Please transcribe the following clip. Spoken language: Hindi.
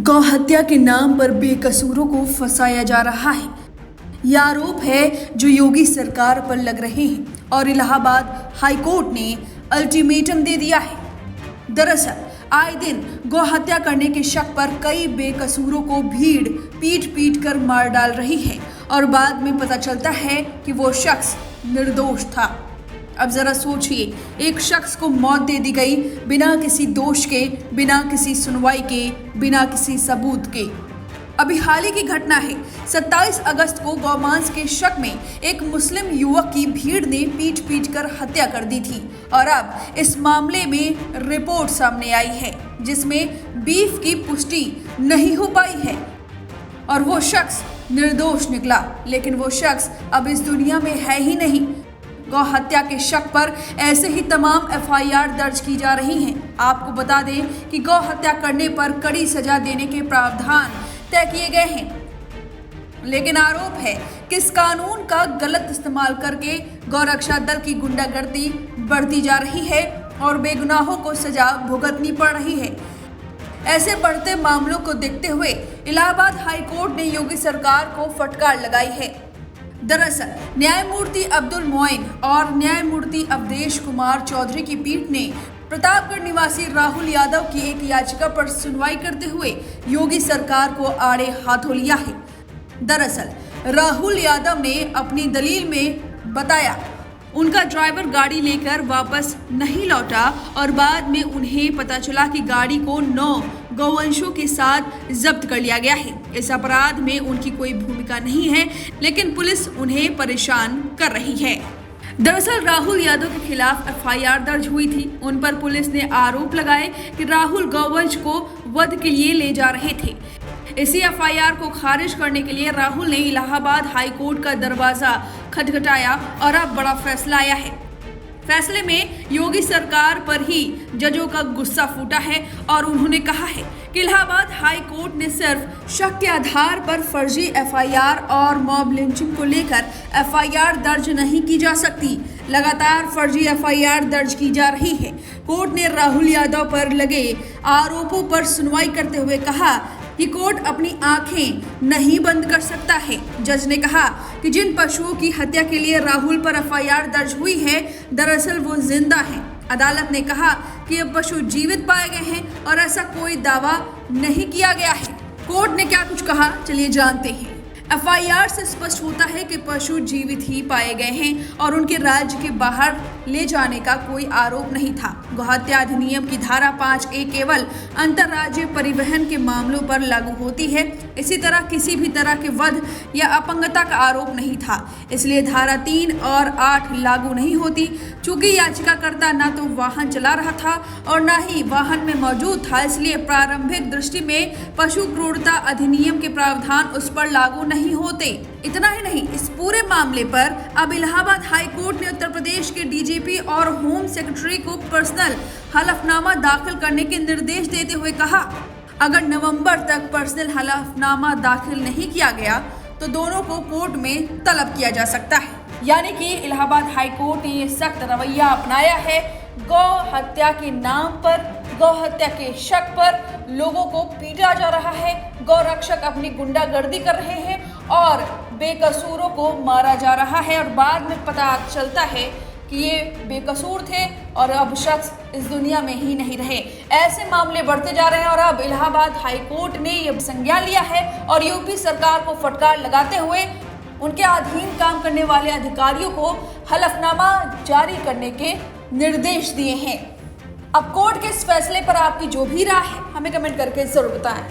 गौ हत्या के नाम पर बेकसूरों को फंसाया जा रहा है। यह आरोप है जो योगी सरकार पर लग रहे हैं और इलाहाबाद हाईकोर्ट ने अल्टीमेटम दे दिया है। दरअसल आए दिन गौ हत्या करने के शक पर कई बेकसूरों को भीड़ पीट पीट कर मार डाल रही है और बाद में पता चलता है कि वो शख्स निर्दोष था। अब जरा सोचिए, एक शख्स को मौत दे दी गई बिना किसी दोष के, बिना किसी सुनवाई के, बिना किसी सबूत के। अभी हाल ही की घटना है। 27 अगस्त को गौमांस के शक में एक मुस्लिम युवक की भीड़ ने पीट पीट कर हत्या कर दी थी और अब इस मामले में रिपोर्ट सामने आई है जिसमें बीफ की पुष्टि नहीं हो पाई है और वो शख्स निर्दोष निकला। लेकिन वो शख्स अब इस दुनिया में है ही नहीं। गौ हत्या के शक पर ऐसे ही तमाम एफआईआर दर्ज की जा रही हैं। आपको बता दें कि गौ हत्या करने पर कड़ी सजा देने के प्रावधान तय किए गए हैं, लेकिन आरोप है कि इस कानून का गलत इस्तेमाल करके गौरक्षा दल की गुंडागर्दी बढ़ती जा रही है और बेगुनाहों को सजा भुगतनी पड़ रही है। ऐसे बढ़ते मामलों को देखते हुए इलाहाबाद हाईकोर्ट ने योगी सरकार को फटकार लगाई है। दरअसल न्यायमूर्ति अब्दुल मोइन और न्यायमूर्ति अवधेश कुमार चौधरी की पीठ ने प्रतापगढ़ निवासी राहुल यादव की एक याचिका पर सुनवाई करते हुए योगी सरकार को आड़े हाथों लिया है। दरअसल राहुल यादव ने अपनी दलील में बताया उनका ड्राइवर गाड़ी लेकर वापस नहीं लौटा और बाद में उन्हें पता चला कि गाड़ी को 9 गौवंशों के साथ जब्त कर लिया गया है। इस अपराध में उनकी कोई भूमिका नहीं है, लेकिन पुलिस उन्हें परेशान कर रही है। दरअसल राहुल यादव के खिलाफ एफआईआर दर्ज हुई थी। उन पर पुलिस ने आरोप लगाए कि राहुल गौवंश को वध के लिए ले जा रहे थे। इसी एफआईआर को खारिज करने के लिए राहुल ने इलाहाबाद हाईकोर्ट का दरवाजा खटखटाया और अब बड़ा फैसला आया है। फैसले में योगी सरकार पर ही जजों का गुस्सा फूटा है और उन्होंने कहा है कि इलाहाबाद हाई कोर्ट ने सिर्फ शक के आधार पर फर्जी एफआईआर और मॉब लिंचिंग को लेकर एफआईआर दर्ज नहीं की जा सकती। लगातार फर्जी एफआईआर दर्ज की जा रही है। कोर्ट ने राहुल यादव पर लगे आरोपों पर सुनवाई करते हुए कहा कि कोर्ट अपनी आंखें नहीं बंद कर सकता है। जज ने कहा कि जिन पशुओं की हत्या के लिए राहुल पर एफआईआर दर्ज हुई है, दरअसल वो जिंदा हैं। अदालत ने कहा कि ये पशु जीवित पाए गए हैं और ऐसा कोई दावा नहीं किया गया है। कोर्ट ने क्या कुछ कहा, चलिए जानते हैं। एफआईआर से स्पष्ट होता है कि पशु जीवित ही पाए गए हैं और उनके राज्य के बाहर ले जाने का कोई आरोप नहीं था। गौहत्या अधिनियम की धारा 5A केवल अंतर्राज्यीय परिवहन के मामलों पर लागू होती है। इसी तरह किसी भी तरह के वध या अपंगता का आरोप नहीं था, इसलिए धारा 3 और 8 लागू नहीं होती। चूंकि याचिकाकर्ता न तो वाहन चला रहा था और न ही वाहन में मौजूद था, इसलिए प्रारंभिक दृष्टि में पशु क्रूरता अधिनियम के प्रावधान उस पर लागू नहीं होते। इतना ही नहीं, इस पूरे मामले पर अब इलाहाबाद हाई कोर्ट ने उत्तर प्रदेश के डीजीपी और होम सेक्रेटरी को पर्सनल हलफनामा दाखिल करने के निर्देश देते हुए कहा, अगर नवंबर तक पर्सनल हलफनामा दाखिल नहीं किया गया तो दोनों को कोर्ट में तलब किया जा सकता है। यानी कि इलाहाबाद हाई कोर्ट ने ये सख्त रवैया अपनाया है। गौ हत्या के नाम पर, गौ हत्या के शक पर लोगों को पीटा जा रहा है। गौ रक्षक अपनी गुंडागर्दी कर रहे हैं और बेकसूरों को मारा जा रहा है और बाद में पता चलता है कि ये बेकसूर थे और अब शख्स इस दुनिया में ही नहीं रहे। ऐसे मामले बढ़ते जा रहे हैं और अब इलाहाबाद हाई कोर्ट ने ये संज्ञान लिया है और यूपी सरकार को फटकार लगाते हुए उनके अधीन काम करने वाले अधिकारियों को हलफनामा जारी करने के निर्देश दिए हैं। अब कोर्ट के इस फैसले पर आपकी जो भी राय है हमें कमेंट करके जरूर बताएं।